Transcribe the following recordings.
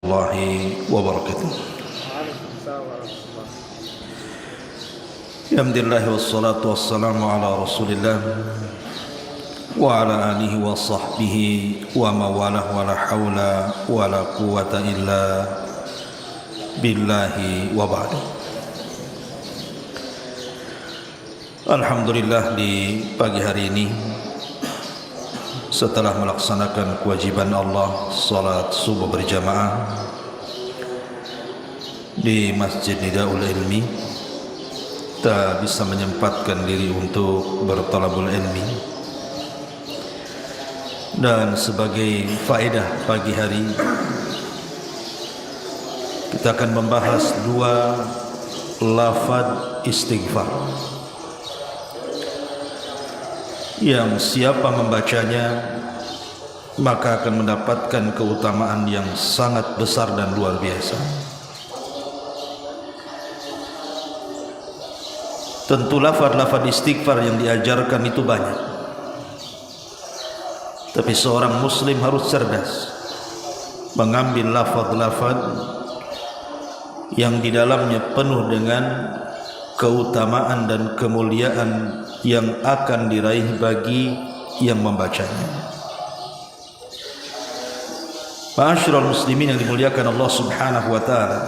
warahmatullahi wabarakatuh. Alhamdulillah wassalatu wassalamu ala Rasulillah wa ala alihi wa sahbihi wa mawalah wa la hawla wa la quwata illa billahi wa ba'du. Alhamdulillah, di pagi hari ini setelah melaksanakan kewajiban Allah salat subuh berjamaah di Masjid Nidaul Ilmi, kita bisa menyempatkan diri untuk bertalabul ilmi. Dan sebagai faedah pagi hari, kita akan membahas dua lafaz istighfar yang siapa membacanya maka akan mendapatkan keutamaan yang sangat besar dan luar biasa. Tentu lafaz-lafaz istighfar yang diajarkan itu banyak, tapi seorang muslim harus cerdas mengambil lafaz-lafaz yang di dalamnya penuh dengan keutamaan dan kemuliaan yang akan diraih bagi yang membacanya. Ma'asyiral muslimin yang dimuliakan Allah Subhanahu wa taala,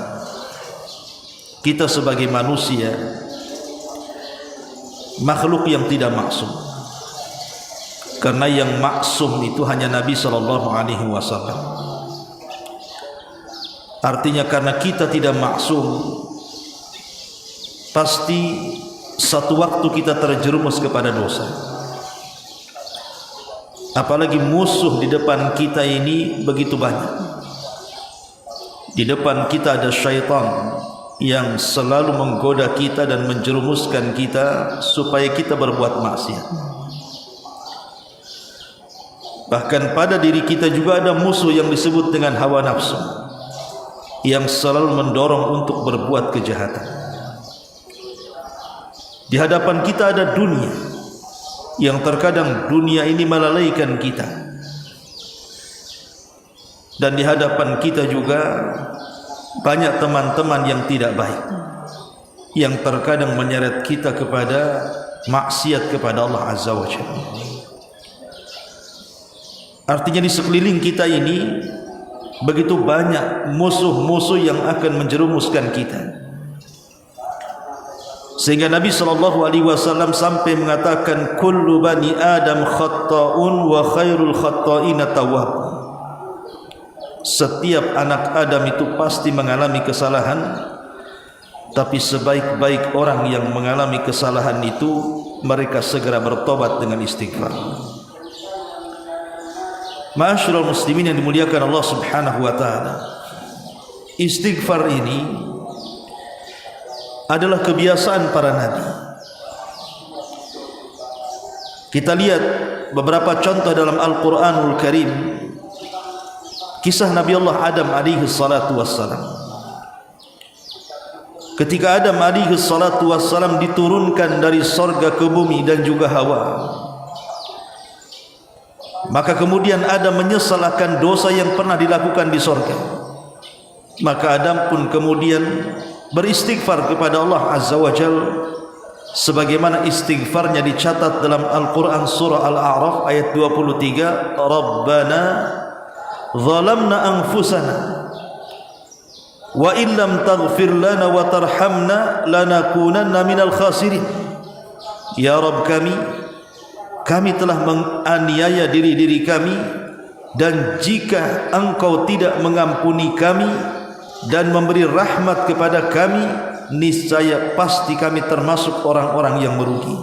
kita sebagai manusia makhluk yang tidak maksum, karena yang maksum itu hanya Nabi sallallahu alaihi wasallam. Artinya karena kita tidak maksum, pasti satu waktu kita terjerumus kepada dosa. Apalagi musuh di depan kita ini begitu banyak. Di depan kita ada syaitan yang selalu menggoda kita dan menjerumuskan kita supaya kita berbuat maksiat. Bahkan pada diri kita juga ada musuh yang disebut dengan hawa nafsu, yang selalu mendorong untuk berbuat kejahatan. Di hadapan kita ada dunia yang terkadang dunia ini melalaikan kita, dan di hadapan kita juga banyak teman-teman yang tidak baik yang terkadang menyeret kita kepada maksiat kepada Allah Azza wa Jalla. Artinya di sekeliling kita ini begitu banyak musuh-musuh yang akan menjerumuskan kita, sehingga Nabi SAW sampai mengatakan kullu bani Adam khatta'un wa khairul khatta'ina tawwab. Setiap anak Adam itu pasti mengalami kesalahan, tapi sebaik-baik orang yang mengalami kesalahan itu mereka segera bertobat dengan istighfar. Ma'asyiral muslimin yang dimuliakan Allah Subhanahu wa taala, istighfar ini adalah kebiasaan para nabi. Kita lihat beberapa contoh dalam Al-Quranul Karim, kisah Nabi Allah Adam alaihi salatu wassalam. Ketika Adam alaihi salatu wassalam diturunkan dari sorga ke bumi dan juga Hawa, maka kemudian Adam menyesal akan dosa yang pernah dilakukan di sorga. Maka Adam pun kemudian beristighfar kepada Allah Azza wa Jalla, sebagaimana istighfarnya dicatat dalam Al-Quran surah Al-A'raf ayat 23, Rabbana zalamna anfusana wa illam taghfir lana wa tarhamna lanakunanna minal khasirin. Ya Rabb kami telah menganiaya diri-diri kami, dan jika Engkau tidak mengampuni kami dan memberi rahmat kepada kami, niscaya pasti kami termasuk orang-orang yang merugi.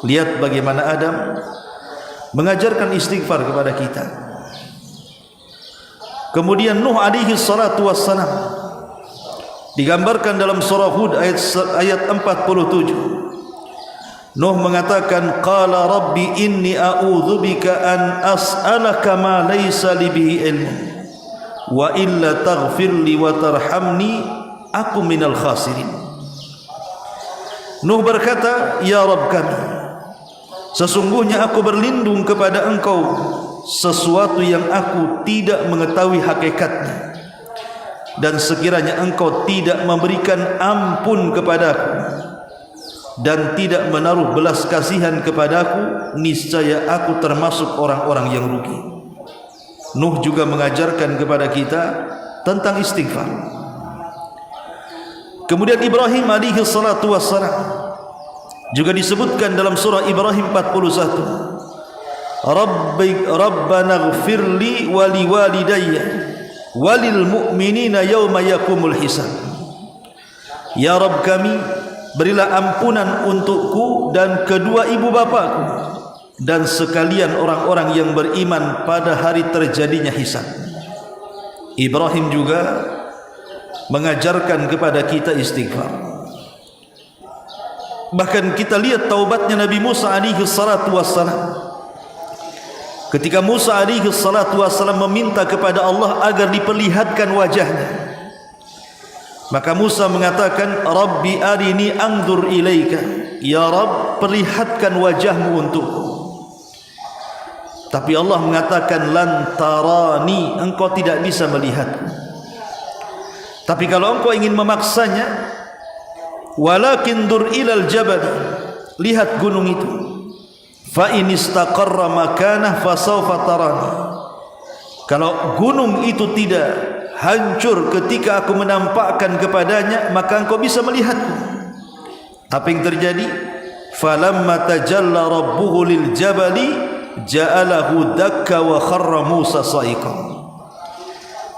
Lihat bagaimana Adam mengajarkan istighfar kepada kita. Kemudian Nuh alaihi salatu wassalam digambarkan dalam surah Hud ayat 47. Nuh mengatakan, qala rabbi inni a'udzubika an as'alaka ma laysa li bihi ilmu wa illa taghfirli wa tarhamni aku minal khasirin. Nuh berkata, ya Rabb kami, sesungguhnya aku berlindung kepada Engkau sesuatu yang aku tidak mengetahui hakikatnya, dan sekiranya engkau tidak memberikan ampun kepadaku dan tidak menaruh belas kasihan kepadaku, niscaya aku termasuk orang-orang yang rugi. Nuh juga mengajarkan kepada kita tentang istighfar. Kemudian Ibrahim alaihi salatu wassalam juga disebutkan dalam surah Ibrahim 41, Rabbana ighfirli wa liwalidayya walil mu'minina yauma yaqumul hisab. Ya Rabb kami, berilah ampunan untukku dan kedua ibu bapaku dan sekalian orang-orang yang beriman pada hari terjadinya hisab. Ibrahim juga mengajarkan kepada kita istighfar. Bahkan kita lihat taubatnya Nabi Musa alaihi salatu wassalam. Ketika Musa alaihi salatu wassalam meminta kepada Allah agar diperlihatkan wajahnya, maka Musa mengatakan, Rabbi arini anzur ilaika, ya Rabb, perlihatkan wajahmu untukku. Tapi Allah mengatakan, lan tarani, engkau tidak bisa melihatku. Tapi kalau engkau ingin memaksanya, walakin dur ilal jabal, lihat gunung itu, fa in istaqarra makanah fa sawfa tarani. Kalau gunung itu tidak hancur ketika aku menampakkan kepadanya, maka engkau bisa melihatku. Apa yang terjadi? Falamma tajalla rabbuhu lil jabali ja'alahu dakka wa kharra Musa sa'iqan.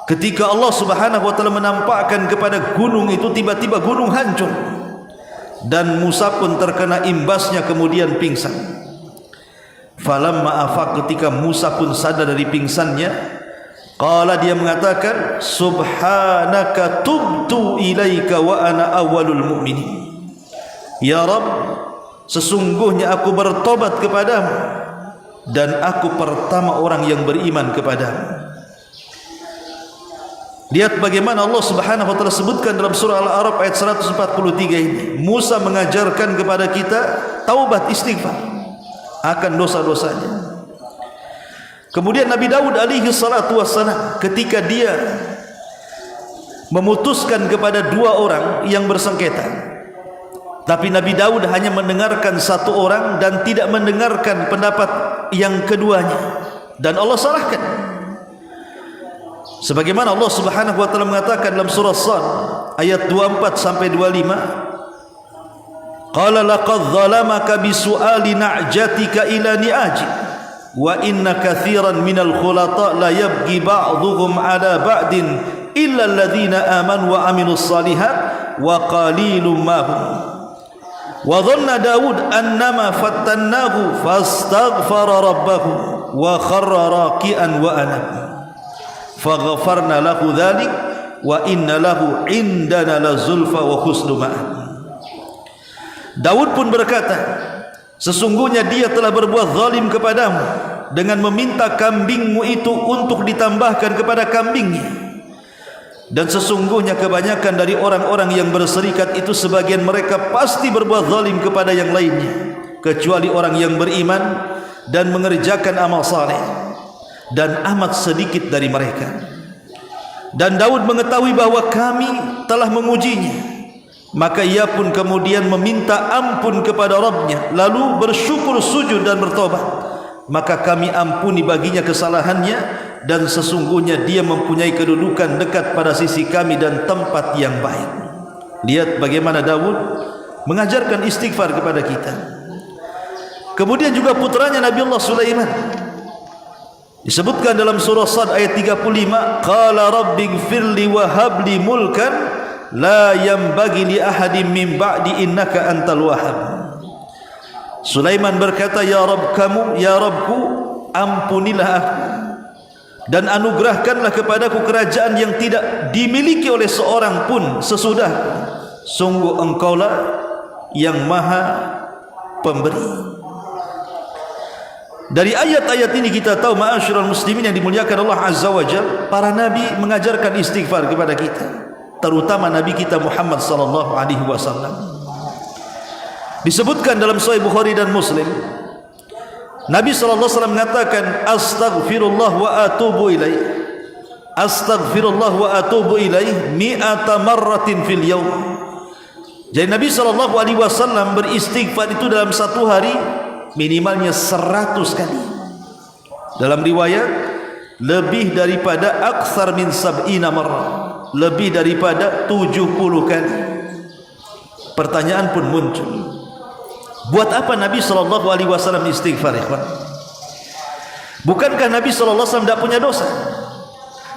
Ketika Allah Subhanahu wa taala menampakkan kepada gunung itu, tiba-tiba gunung hancur dan Musa pun terkena imbasnya kemudian pingsan. Falamma afaq, ketika Musa pun sadar dari pingsannya, qala, dia mengatakan, subhanaka tubtu ilaika wa ana awwalul mu'minin. Ya Rabb, sesungguhnya aku bertobat kepadamu dan aku pertama orang yang beriman kepadamu. Lihat bagaimana Allah Subhanahu wa taala sebutkan dalam surah Al-A'raf ayat 143 ini. Musa mengajarkan kepada kita taubat, istighfar akan dosa-dosanya. Kemudian Nabi Daud alaihi salatu wassalam, ketika dia memutuskan kepada dua orang yang bersengketa, tapi Nabi Daud hanya mendengarkan satu orang dan tidak mendengarkan pendapat yang keduanya, dan Allah salahkan. Sebagaimana Allah Subhanahu wa taala mengatakan dalam surah Sad ayat 24 sampai 25, qala laqad zalamaka bisu'ali na'jatika ila ni'aji wa inna kathiran minal khulata la yabghi ba'dhuhum ala ba'din illa alladhina amanu wa amilus salihat wa qalilum ma hum wa dhanna Daud annama fattannahu fastaghfara rabbahu wa kharra raki'an wa anab faghfarna lahu dhalik wa inna lahu indana la zulfa wa husnu ma'ab. Daud pun berkata, sesungguhnya dia telah berbuat zalim kepadamu dengan meminta kambingmu itu untuk ditambahkan kepada kambingnya, dan sesungguhnya kebanyakan dari orang-orang yang berserikat itu, sebagian mereka pasti berbuat zalim kepada yang lainnya, kecuali orang yang beriman dan mengerjakan amal saleh, dan amat sedikit dari mereka. Dan Daud mengetahui bahwa kami telah mengujinya, maka ia pun kemudian meminta ampun kepada Rabbnya, lalu bersyukur, sujud dan bertobat. Maka kami ampuni baginya kesalahannya, dan sesungguhnya dia mempunyai kedudukan dekat pada sisi kami dan tempat yang baik. Lihat bagaimana Daud mengajarkan istighfar kepada kita. Kemudian juga putranya Nabi Allah Sulaiman disebutkan dalam surah Sad ayat 35, qala rabbighfirli wa habli mulkan la yambagi li ahadin min ba'di innaka antal wahhab. Sulaiman berkata, ya Rabb kamu, ya Rabbku, ampunilah aku dan anugerahkanlah kepadaku kerajaan yang tidak dimiliki oleh seorang pun sesudah. Sungguh engkaulah yang maha pemberi. Dari ayat-ayat ini kita tahu, ma'asyiral muslimin yang dimuliakan Allah Azza wa Jalla, para nabi mengajarkan istighfar kepada kita, terutama Nabi kita Muhammad sallallahu alaihi wasallam. Disebutkan dalam Sahih Bukhari dan Muslim, Nabi sallallahu alaihi wasallam mengatakan, astaghfirullah wa atubu ilaih. astaghfirullah wa atubu ilaih mi'ata marratin fil yaum. Jadi Nabi SAW beristighfar itu dalam satu hari minimalnya 100 kali. Dalam riwayat lebih daripada aktsar min sab'ina marrah, lebih daripada 70 kali. Pertanyaan pun muncul, buat apa Nabi SAW istighfar, ikhwan? Bukankah Nabi SAW tidak punya dosa?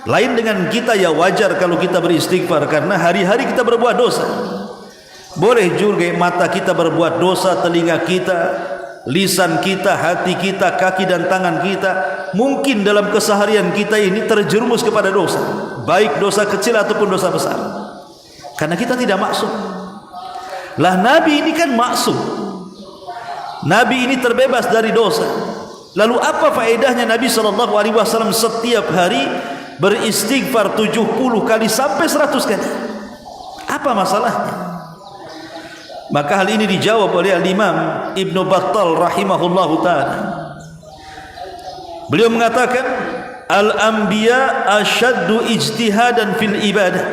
Lain dengan kita, ya wajar kalau kita beristighfar karena hari-hari kita berbuat dosa. Boleh juga mata kita berbuat dosa, telinga kita, lisan kita, hati kita, kaki dan tangan kita mungkin dalam keseharian kita ini terjerumus kepada dosa, baik dosa kecil ataupun dosa besar, karena kita tidak maksum. Lah Nabi ini kan maksum, Nabi ini terbebas dari dosa. Lalu apa faedahnya Nabi SAW setiap hari beristighfar 70 kali sampai 100 kali? Apa masalahnya? Maka hal ini dijawab oleh Al-Imam Ibn Battal rahimahullahu ta'ala. Beliau mengatakan, al-anbiya asyaddu ijtihadan fil ibadah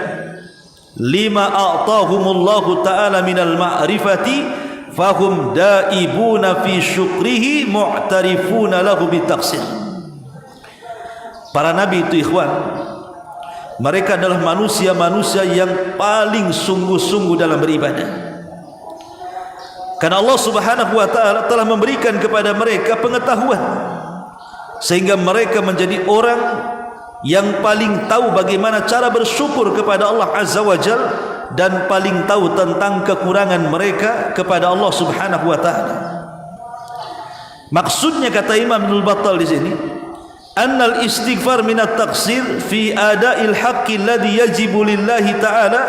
lima a'tahumullahu ta'ala minal ma'rifati fahum daibuna fi syukrihi mu'tarifuna lahu bitaqsir. Para nabi itu, ikhwan, mereka adalah manusia-manusia yang paling sungguh-sungguh dalam beribadah. Karena Allah Subhanahu wa ta'ala telah memberikan kepada mereka pengetahuan sehingga mereka menjadi orang yang paling tahu bagaimana cara bersyukur kepada Allah Azza wa Jal dan paling tahu tentang kekurangan mereka kepada Allah Subhanahu wa ta'ala. Maksudnya, kata Imam Ibnu Battal di sini, annal istighfar minat taqsir fi ada'il haqqi alladhi yajibu lillahi ta'ala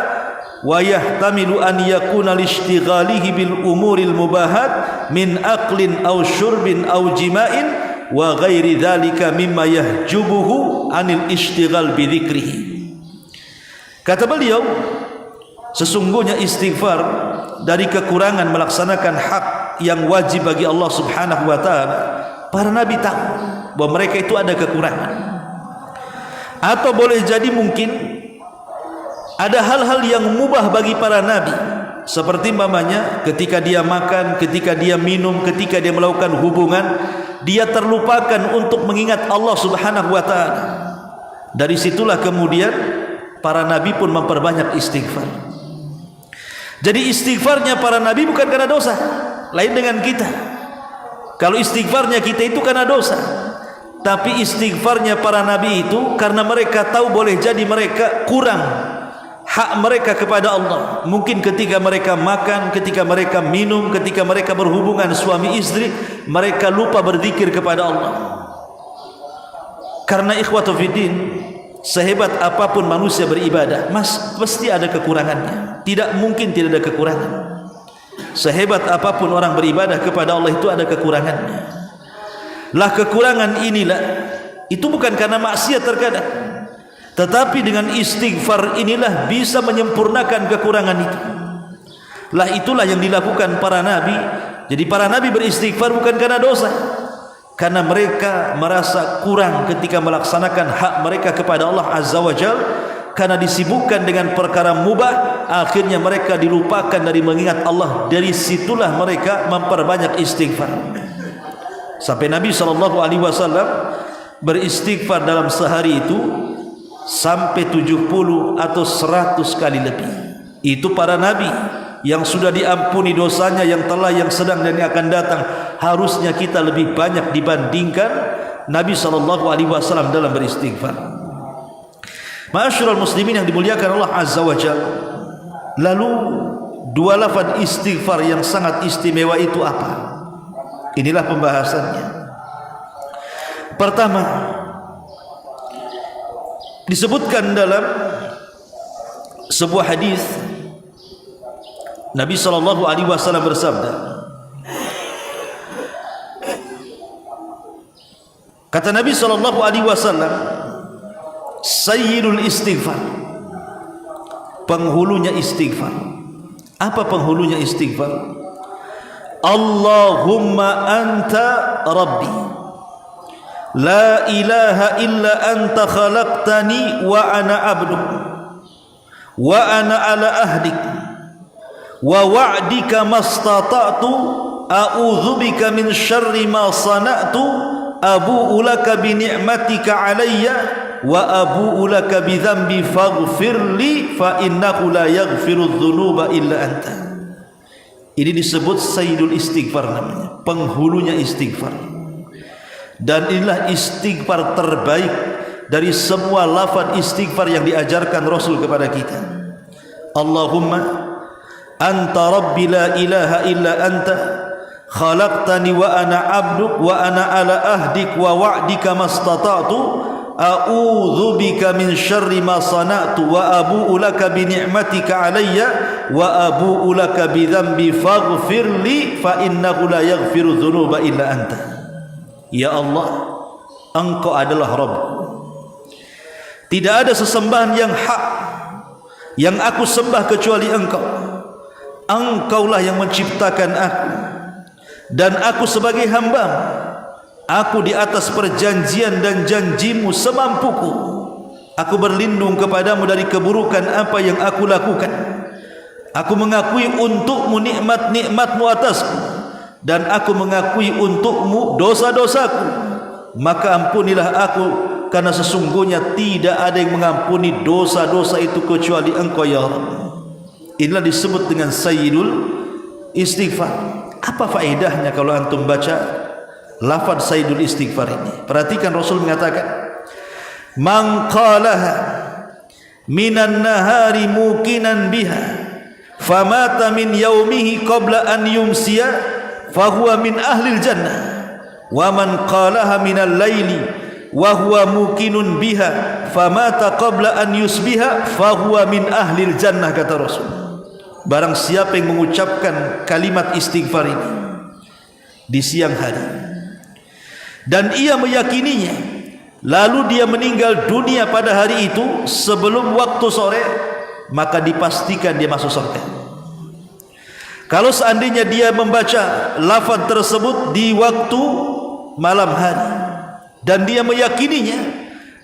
wa yahtamilu an yakuna lishtighalihi bil umuril mubahat min aqlin aw syurbin aw jima'in wa ghairi dhalika mimma yahjubuhu anil ishtighal bi dzikrihi. Kata beliau, sesungguhnya istighfar dari kekurangan melaksanakan hak yang wajib bagi Allah Subhanahu wa ta'ala. Para nabi tahu bahwa mereka itu ada kekurangan, atau boleh jadi mungkin ada hal-hal yang mubah bagi para nabi, seperti umpamanya ketika dia makan, ketika dia minum, ketika dia melakukan hubungan, dia terlupakan untuk mengingat Allah Subhanahu wa ta'ala. Dari situlah kemudian para nabi pun memperbanyak istighfar. Jadi istighfarnya para nabi bukan karena dosa, lain dengan kita. Kalau istighfarnya kita itu karena dosa, tapi istighfarnya para nabi itu karena mereka tahu boleh jadi mereka kurang hak mereka kepada Allah. Mungkin ketika mereka makan, ketika mereka minum, ketika mereka berhubungan suami istri, mereka lupa berzikir kepada Allah. Karena ikhwatu fiddin, sehebat apapun manusia beribadah, pasti ada kekurangannya. Tidak mungkin tidak ada kekurangan. Sehebat apapun orang beribadah kepada Allah itu ada kekurangannya. Lah kekurangan inilah, itu bukan karena maksiat terkadang, tetapi dengan istighfar inilah bisa menyempurnakan kekurangan itu. Lah itulah yang dilakukan para nabi. Jadi para nabi beristighfar bukan karena dosa, karena mereka merasa kurang ketika melaksanakan hak mereka kepada Allah Azza wa Jal. Karena disibukkan dengan perkara mubah, akhirnya mereka dilupakan dari mengingat Allah. Dari situlah mereka memperbanyak istighfar. Sampai Nabi SAW beristighfar dalam sehari itu sampai 70 atau 100 kali lebih. Itu para nabi yang sudah diampuni dosanya, yang telah, yang sedang dan yang akan datang. Harusnya kita lebih banyak dibandingkan Nabi SAW dalam beristighfar. Ma'asyiral muslimin yang dimuliakan Allah Azza wa Jalla. Lalu dua lafaz istighfar yang sangat istimewa itu apa? Inilah pembahasannya. Pertama, disebutkan dalam sebuah hadis Nabi SAW bersabda, kata Nabi SAW, sayyidul istighfar, penghulunya istighfar. Apa penghulunya istighfar? Allahumma anta rabbi la ilaha illa anta khalaqtani wa ana abduk wa ana ala ahdik wa wa'dika mastata'tu a'udzu bika min syarri ma sana'tu abu'u laka bi ni'matika alayya wa abu'u laka bi dhanbi faghfirli fa innahu la yaghfiru dzunuba illa anta. Ini disebut Sayyidul Istighfar namanya, penghulunya istighfar. Dan inilah istighfar terbaik dari semua lafaz istighfar yang diajarkan Rasul kepada kita. Allahumma anta rabbi la ilaha illa anta khalaqtani wa ana abduk wa ana ala ahdik wa wa'dika mastata'tu a'udzu bika min syarri ma sana'tu wa abu'u laka bi ni'matika alayya wa abu'u laka bi dhanbi faghfirli fa innahu la yaghfiru dzunuba illa anta. Ya Allah, Engkau adalah Rabb. Tidak ada sesembahan yang hak yang aku sembah kecuali Engkau. Engkaulah yang menciptakan aku dan aku sebagai hamba. Aku di atas perjanjian dan janjimu semampuku. Aku berlindung kepadamu dari keburukan apa yang aku lakukan. Aku mengakui untukmu nikmat-nikmatmu atasku, dan aku mengakui untukmu dosa-dosaku. Maka ampunilah aku, karena sesungguhnya tidak ada yang mengampuni dosa-dosa itu kecuali Engkau ya Rabb. Inilah disebut dengan Sayyidul Istighfar. Apa faedahnya kalau antum baca lafaz Sayyidul Istighfar ini? Perhatikan Rasul mengatakan, man qalaha minan nahari muqinan biha famata min yaumihi qabla an yumsiya fahuwa min ahlil jannah wa man qalaha minal laili wa huwa muqinun biha famata qabla an yusbiha fahuwa min ahlil jannah, kata Rasul. Barang siapa yang mengucapkan kalimat istighfar ini di siang hari dan ia meyakininya, lalu dia meninggal dunia pada hari itu sebelum waktu sore, maka dipastikan dia masuk surga. Kalau seandainya dia membaca lafaz tersebut di waktu malam hari dan dia meyakininya,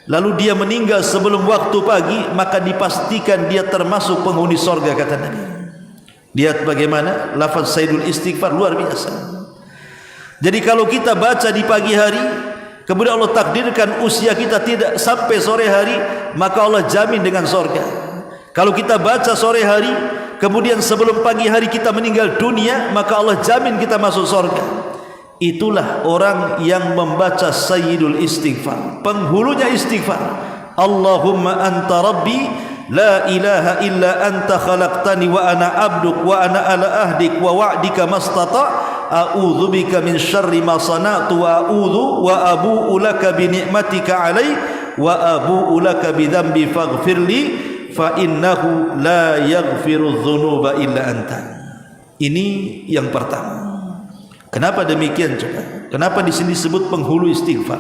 lalu dia meninggal sebelum waktu pagi, maka dipastikan dia termasuk penghuni surga, kata Nabi. Lihat bagaimana lafaz Sayyidul Istighfar luar biasa. Jadi kalau kita baca di pagi hari, kemudian Allah takdirkan usia kita tidak sampai sore hari, maka Allah jamin dengan surga. Kalau kita baca sore hari, kemudian sebelum pagi hari kita meninggal dunia, maka Allah jamin kita masuk surga. Itulah orang yang membaca Sayyidul Istighfar, penghulunya istighfar. Allahumma anta rabbi la ilaha illa anta khalaqtani wa ana abduk wa ana ala ahdik wa wa'dika mastata' a'udzu bika min syarri ma sana'tu wa a'udzu wa abu'u laka bi ni'matika 'alai wa abu'u laka bi dhanbi faghfirli fa innahu la yaghfiru dzunuba illa anta. Ini yang pertama. Kenapa demikian juga? Kenapa di sini disebut penghulu istighfar?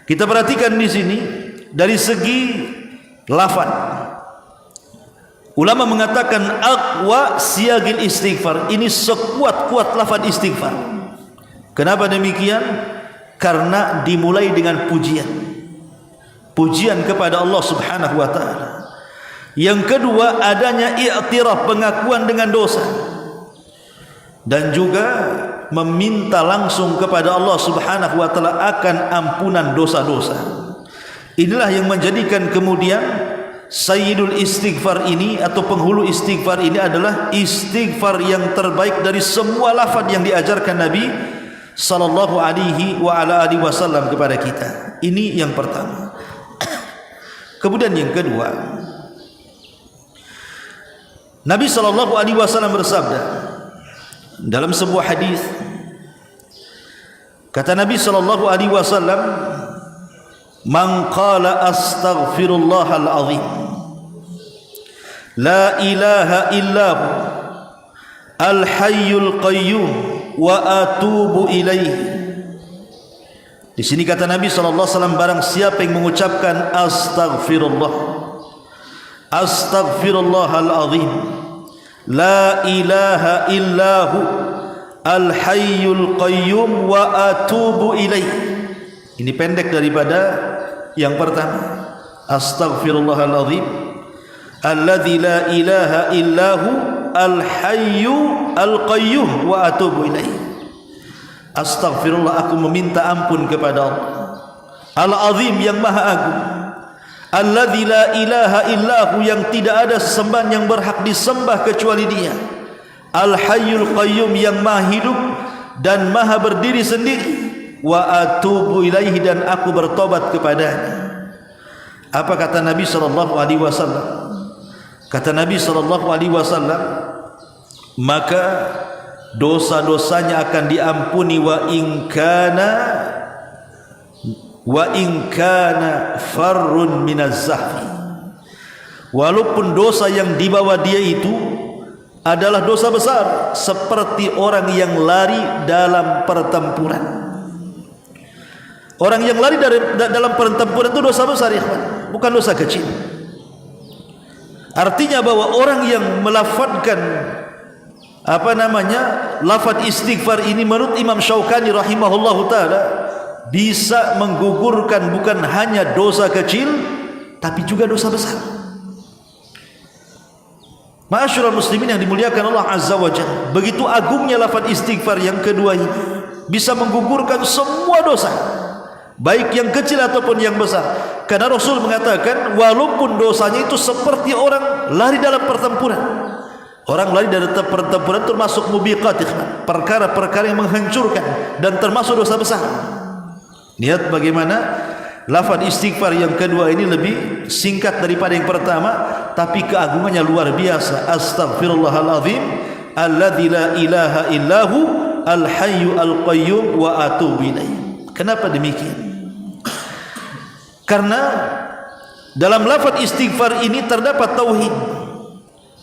Kita perhatikan di sini dari segi lafaz. Ulama mengatakan aqwa siyagil istighfar, ini sekuat-kuat lafaz istighfar. Kenapa demikian? Karena dimulai dengan pujian. Pujian kepada Allah Subhanahu wa taala. Yang kedua, adanya i'tiraf, pengakuan dengan dosa. Dan juga meminta langsung kepada Allah Subhanahu wa taala akan ampunan dosa-dosa. Inilah yang menjadikan kemudian Sayyidul Istighfar ini atau penghulu istighfar ini adalah istighfar yang terbaik dari semua lafaz yang diajarkan Nabi sallallahu alaihi wa ala alihi wasallam kepada kita. Ini yang pertama. Kemudian yang kedua, Nabi sallallahu alaihi wasallam bersabda dalam sebuah hadis, kata Nabi sallallahu alaihi wasallam, man qala astaghfirullahal azim la ilaha illahu al hayyul qayyum wa atubu ilaihi. Di sini kata Nabi sallallahu alaihi wasallam, barang siapa yang mengucapkan astaghfirullahal azim la ilaha illahu al hayyul qayyum wa atubu ilaihi, Ini pendek daripada yang pertama. Astaghfirullahaladzim alladzi la ilaha illahu al-hayyu al-qayyum wa atubu ilaih. Astaghfirullah, aku meminta ampun kepada Allah Al-Azim, yang maha agung, alladzi la ilaha illahu, yang tidak ada sesembahan yang berhak disembah kecuali Dia, Al-Hayyul Qayyum, yang maha hidup dan maha berdiri sendiri, wa atubu ilaihi, dan aku bertobat kepadanya. Apa kata Nabi sallallahu alaihi wasallam? Kata Nabi sallallahu alaihi wasallam, maka dosa-dosanya akan diampuni wa in kana farrun minaz zahfi, walaupun dosa yang dibawa dia itu adalah dosa besar, seperti orang yang lari dalam pertempuran. Orang yang lari dalam pertempuran itu dosa besar, ya, bukan dosa kecil. Artinya bahwa orang yang melafadzkan lafaz istighfar ini menurut Imam Syaukani rahimahullahu taala bisa menggugurkan bukan hanya dosa kecil tapi juga dosa besar. Ma'asyiral muslimin yang dimuliakan Allah Azza wa Jalla, begitu agungnya lafaz istighfar yang kedua ini, bisa menggugurkan semua dosa, baik yang kecil ataupun yang besar. Karena Rasul mengatakan walaupun dosanya itu seperti orang lari dalam pertempuran. Orang lari dari pertempuran termasuk mubiqat, perkara-perkara yang menghancurkan, dan termasuk dosa besar. Lihat bagaimana lafaz istighfar yang kedua ini lebih singkat daripada yang pertama, tapi keagungannya luar biasa. Astaghfirullahaladzim alladzi la ilaha illahu al-hayyu al-qayyum wa atubu ilaih. Kenapa demikian? Karena dalam lafaz istighfar ini terdapat tauhid,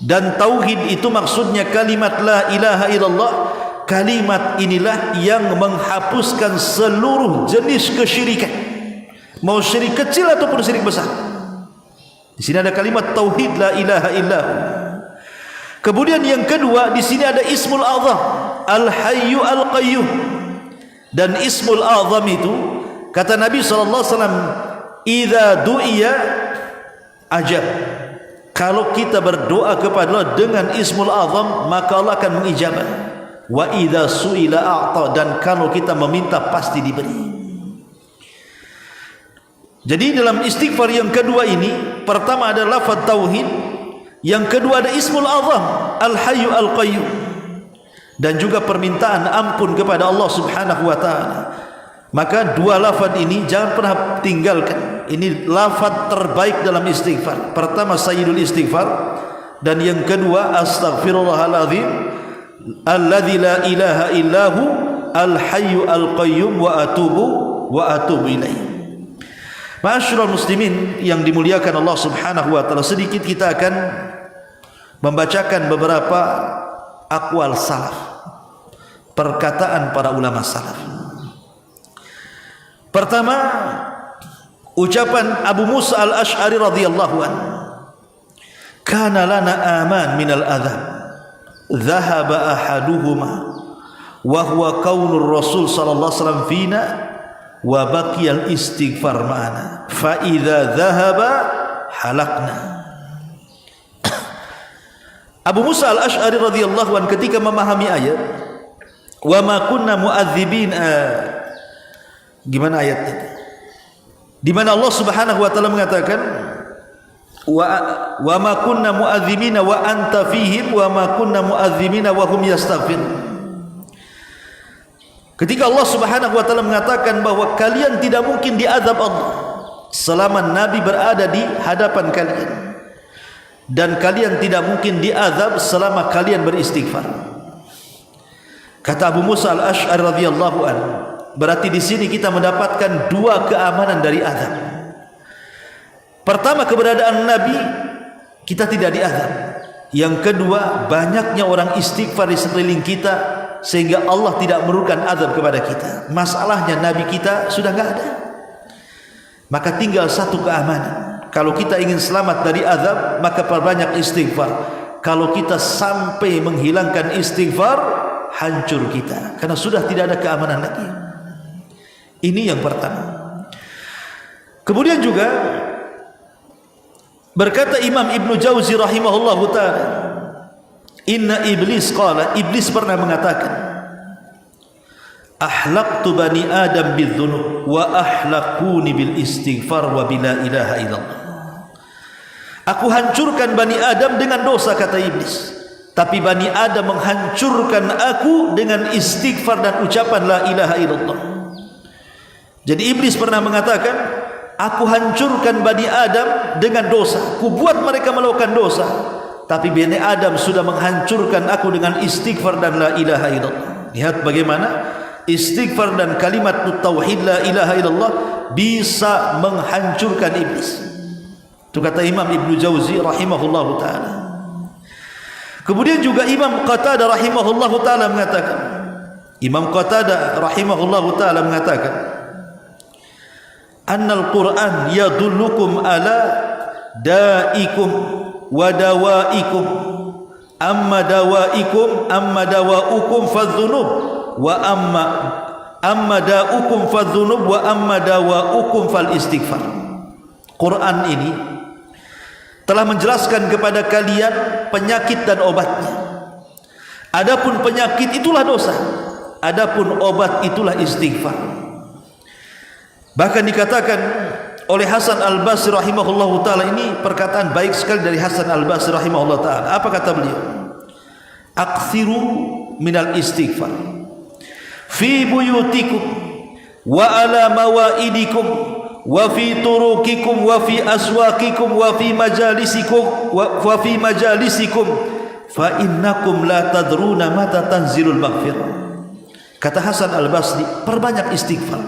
dan tauhid itu maksudnya kalimat la ilaha illallah. Kalimat inilah yang menghapuskan seluruh jenis kesyirikan, mau syirik kecil ataupun syirik besar. Di sini ada kalimat tauhid la ilaha illallah. Kemudian yang kedua, di sini ada ismul azam al-hayyu al-qayyum. Dan ismul azam itu kata Nabi sallallahu alaihi wasallam, idza du'iya ajab. Kalau kita berdoa kepada Allah dengan ismul azam, maka Allah akan mengijabah. Wa idza su'ila a'ta, dan kalau kita meminta pasti diberi. Jadi dalam istighfar yang kedua ini, pertama ada lafaz tauhid, yang kedua ada ismul azam al-hayyu al-qayyum, dan juga permintaan ampun kepada Allah Subhanahu wa taala. Maka dua lafaz ini jangan pernah tinggalkan. Ini lafaz terbaik dalam istighfar. Pertama sayyidul istighfar, dan yang kedua astaghfirullahaladzim alladzi la ilaha illahu al-hayyu al-qayyum wa atubu ilaih. Ma'asyiral muslimin yang dimuliakan Allah Subhanahu wa taala, sedikit kita akan membacakan beberapa aqwal salaf, perkataan para ulama salaf. Pertama, ucapan Abu Musa al-Ash'ari radhiyallahu anhu, kana lana aman minal adzab dhahaba ahaduhuma wa huwa qaulur rasul sallallahu alaihi wasallam fina wa baqiyal istighfar ma'ana fa idza dhahaba halakna. Abu Musa al-Ash'ari radhiyallahu anhu ketika memahami ayat wa ma kunna mu'adzibin, gimana ayatnya, di mana Allah Subhanahu wa taala mengatakan wa ma kunna mu'adzibina wa anta fihim wa ma kunna mu'adzibina wa hum yastaghfirun. Ketika Allah Subhanahu wa taala mengatakan bahwa kalian tidak mungkin diazab Allah selama Nabi berada di hadapan kalian, dan kalian tidak mungkin diazab selama kalian beristighfar. Kata Abu Musa al-Ash'ari radhiyallahu anhu, berarti di sini kita mendapatkan dua keamanan dari azab. Pertama, keberadaan Nabi, kita tidak diazab. Yang kedua, banyaknya orang istighfar di sekeliling kita sehingga Allah tidak menurunkan azab kepada kita. Masalahnya Nabi kita sudah enggak ada. Maka tinggal satu keamanan. Kalau kita ingin selamat dari azab, maka perbanyak istighfar. Kalau kita sampai menghilangkan istighfar, hancur kita, karena sudah tidak ada keamanan lagi. Ini yang pertama. Kemudian juga berkata Imam Ibnu Jauzi rahimahullahu ta'ala, inna iblis qala, iblis pernah mengatakan, ahlaqtu bani adam bidzunub wa ahlaquni bil istighfar wa bila ilaha illallah. Aku hancurkan Bani Adam dengan dosa, kata iblis, tapi Bani Adam menghancurkan aku dengan istighfar dan ucapan la ilaha illallah. Jadi iblis pernah mengatakan, aku hancurkan Bani Adam dengan dosa, ku buat mereka melakukan dosa, tapi Bani Adam sudah menghancurkan aku dengan istighfar dan la ilaha illallah. Lihat bagaimana istighfar dan kalimat tauhid la ilaha illallah bisa menghancurkan iblis. Itu kata Imam Ibnu Jauzi rahimahullahu ta'ala. Kemudian juga Imam Qatadah rahimahullahu ta'ala mengatakan, Imam Qatadah rahimahullahu ta'ala mengatakan, annal Qur'an yadullukum ala da'ikum wa dawaikum, amma dawaukum fadhunub wa amma da'ukum fadhunub wa amma dawaukum fal istighfar. Quran ini telah menjelaskan kepada kalian penyakit dan obatnya. Adapun penyakit itulah dosa, adapun obat itulah istighfar. Bahkan dikatakan oleh Hasan Al-Basri rahimahullahu ta'ala, ini perkataan baik sekali dari Hasan Al-Basri rahimahullahu ta'ala. Apa kata beliau? Akthiru minal istighfar fi buyutikum wa ala mawaidikum wa fi turukikum wa fi aswaqikum wa fi majalisikum fa innakum la tadruna mata tanzilul maghfirah. Kata Hasan Al-Basri, perbanyak istighfar.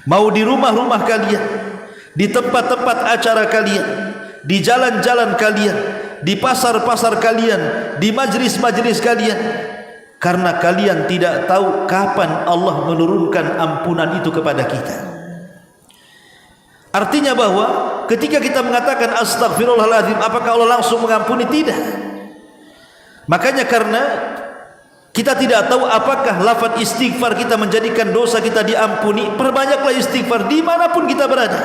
Mau di rumah-rumah kalian, di tempat-tempat acara kalian, di jalan-jalan kalian, di pasar-pasar kalian, di majlis-majlis kalian, karena kalian tidak tahu kapan Allah menurunkan ampunan itu kepada kita. Artinya bahwa ketika kita mengatakan astagfirullahaladzim, apakah Allah langsung mengampuni? Tidak. Makanya karena kita tidak tahu apakah lafaz istighfar kita menjadikan dosa kita diampuni, perbanyaklah istighfar dimanapun kita berada.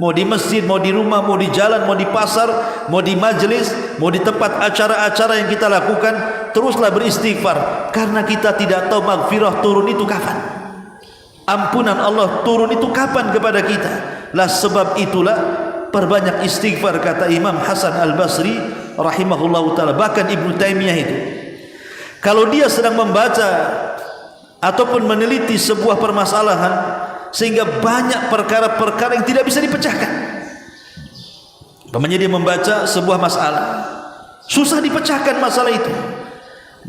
Mau di masjid, mau di rumah, mau di jalan, mau di pasar, mau di majelis, mau di tempat acara-acara yang kita lakukan, teruslah beristighfar. Karena kita tidak tahu maghfirah turun itu kapan, ampunan Allah turun itu kapan kepada kita. Lah sebab itulah perbanyak istighfar, kata Imam Hasan Al-Basri rahimahullahu ta'ala. Bahkan Ibnu Taimiyah itu, kalau dia sedang membaca ataupun meneliti sebuah permasalahan sehingga banyak perkara-perkara yang tidak bisa dipecahkan, umpamanya dia membaca sebuah masalah susah dipecahkan masalah itu,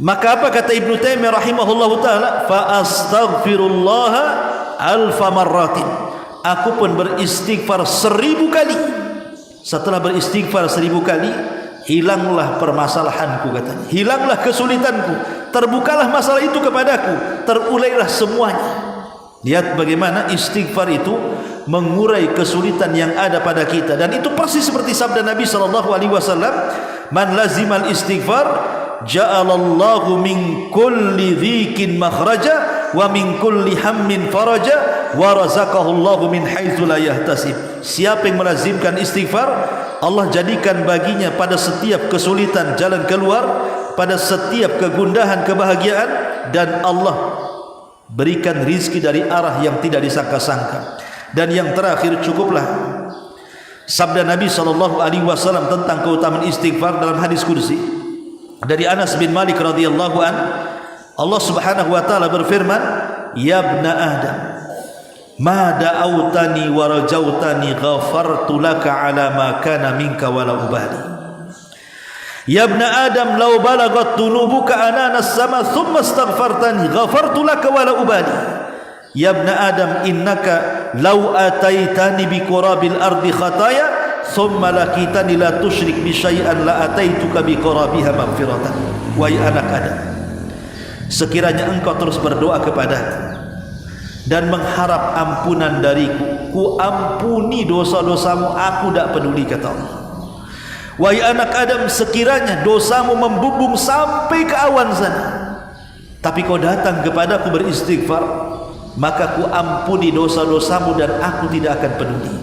maka apa kata Ibnu Taimiyah rahimahullahu ta'ala? Fa astaghfirullah alfa marratin, aku pun beristighfar 1000 kali. Setelah beristighfar 1000 kali, hilanglah permasalahanku, katanya, hilanglah kesulitanku, terbukalah masalah itu kepadaku, terulailah semuanya. Lihat bagaimana istighfar itu mengurai kesulitan yang ada pada kita. Dan itu persis seperti sabda Nabi SAW, man lazimal istighfar ja'alallahu min kulli dhikin makhraja wa min kulli hammin faraja wa razaqahullahu min haitsu la yahtasib. Siapa yang melazimkan istighfar, Allah jadikan baginya pada setiap kesulitan jalan keluar, pada setiap kegundahan kebahagiaan, dan Allah berikan rizki dari arah yang tidak disangka-sangka. Dan yang terakhir, cukuplah sabda Nabi SAW tentang keutamaan istighfar dalam hadis qudsi dari Anas bin Malik radhiyallahu an. Allah Subhanahu wa taala berfirman, ya ibna Adam, ma da'autani wa rajautani ghafartu laka ala ma kana minka wa la ubali. Ya ibna Adam, law balagat dhunubuka anana as-sama thumma astaghfartani ghafartu laka wa la ubali. Ya ibna Adam, innaka law ataitani bi qurabil ardi khataya thumma lakitani la tusyrik bi syai'an la ataituka bi qurabiha maghfiratan. Wahai anak Adam, sekiranya engkau terus berdoa kepadaku dan mengharap ampunan dariku, ku ampuni dosa-dosamu, aku tidak peduli, kata Allah. Wahai anak Adam, sekiranya dosamu membumbung sampai ke awan sana, tapi kau datang kepadaku beristighfar, maka ku ampuni dosa-dosamu dan aku tidak akan peduli.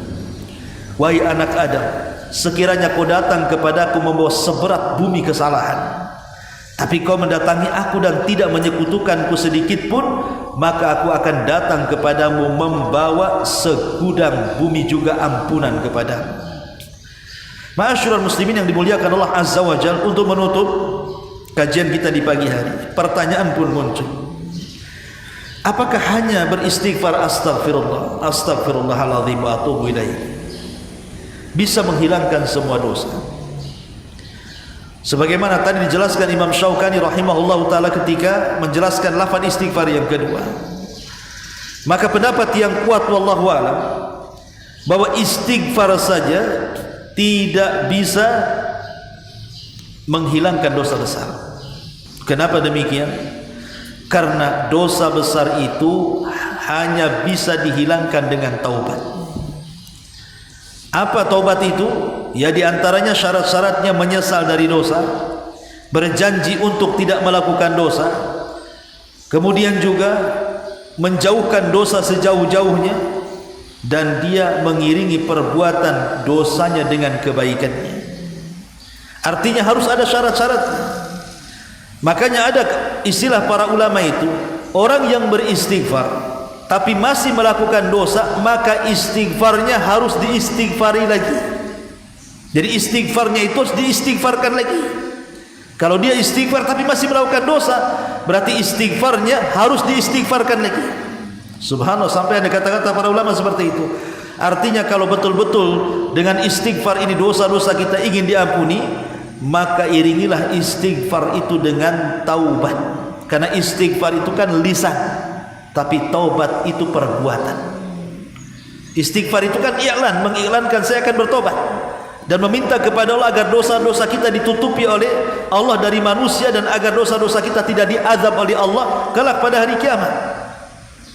Wahai anak Adam, sekiranya kau datang kepadaku membawa seberat bumi kesalahan, tapi kau mendatangi aku dan tidak menyekutukanku sedikit pun, maka aku akan datang kepadamu membawa segudang bumi juga ampunan kepadamu. Ma'asyiral muslimin yang dimuliakan Allah Azza wa Jalla, untuk menutup kajian kita di pagi hari, pertanyaan pun muncul. Apakah hanya beristighfar astaghfirullah, astaghfirullahaladzim wa atubu ilaih bisa menghilangkan semua dosa? Sebagaimana tadi dijelaskan Imam Syaukani rahimahullah ta'ala ketika menjelaskan lafaz istighfar yang kedua. Maka pendapat yang kuat wallahu a'lam bahwa istighfar saja tidak bisa menghilangkan dosa besar. Kenapa demikian? Karena dosa besar itu hanya bisa dihilangkan dengan taubat. Apa taubat itu? Ya, diantaranya syarat-syaratnya menyesal dari dosa, berjanji untuk tidak melakukan dosa, kemudian juga menjauhkan dosa sejauh-jauhnya, dan dia mengiringi perbuatan dosanya dengan kebaikannya. Artinya harus ada syarat-syaratnya. Makanya ada istilah para ulama itu, orang yang beristighfar tapi masih melakukan dosa, maka istighfarnya harus diistighfari lagi. Jadi istighfarnya itu harus diistighfarkan lagi. Kalau dia istighfar tapi masih melakukan dosa, berarti istighfarnya harus diistighfarkan lagi. Subhanallah, sampai ada kata-kata para ulama seperti itu. Artinya kalau betul-betul dengan istighfar ini dosa-dosa kita ingin diampuni, maka iringilah istighfar itu dengan taubat. Karena istighfar itu kan lisan, tapi taubat itu perbuatan. Istighfar itu kan i'lan, mengiklankan saya akan bertobat dan meminta kepada Allah agar dosa-dosa kita ditutupi oleh Allah dari manusia, dan agar dosa-dosa kita tidak diazab oleh Allah kelak pada hari kiamat.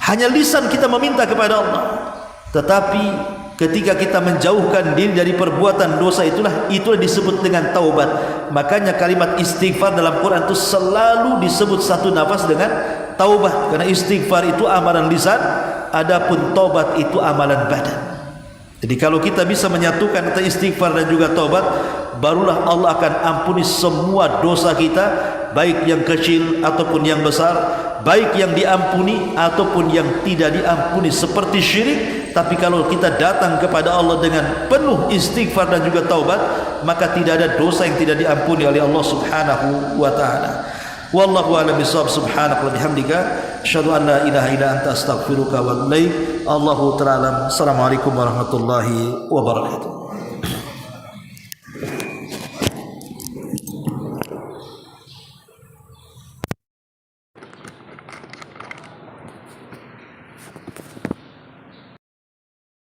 Hanya lisan kita meminta kepada Allah, tetapi ketika kita menjauhkan diri dari perbuatan dosa, itulah disebut dengan taubat. Makanya kalimat istighfar dalam Quran itu selalu disebut satu nafas dengan taubat, karena istighfar itu amalan lisan, adapun taubat itu amalan badan. Jadi kalau kita bisa menyatukan antara istighfar dan juga taubat, barulah Allah akan ampuni semua dosa kita, baik yang kecil ataupun yang besar, baik yang diampuni ataupun yang tidak diampuni seperti syirik. Tapi kalau kita datang kepada Allah dengan penuh istighfar dan juga taubat, maka tidak ada dosa yang tidak diampuni oleh Allah Subhanahu wa ta'ala. Wallahu a'lam bishawab. Subhanaka wa bihamdika asyhadu an la ilaha illa anta astaghfiruka wa atubu ilaik. Allahu ta'ala. Assalamualaikum warahmatullahi wabarakatuh.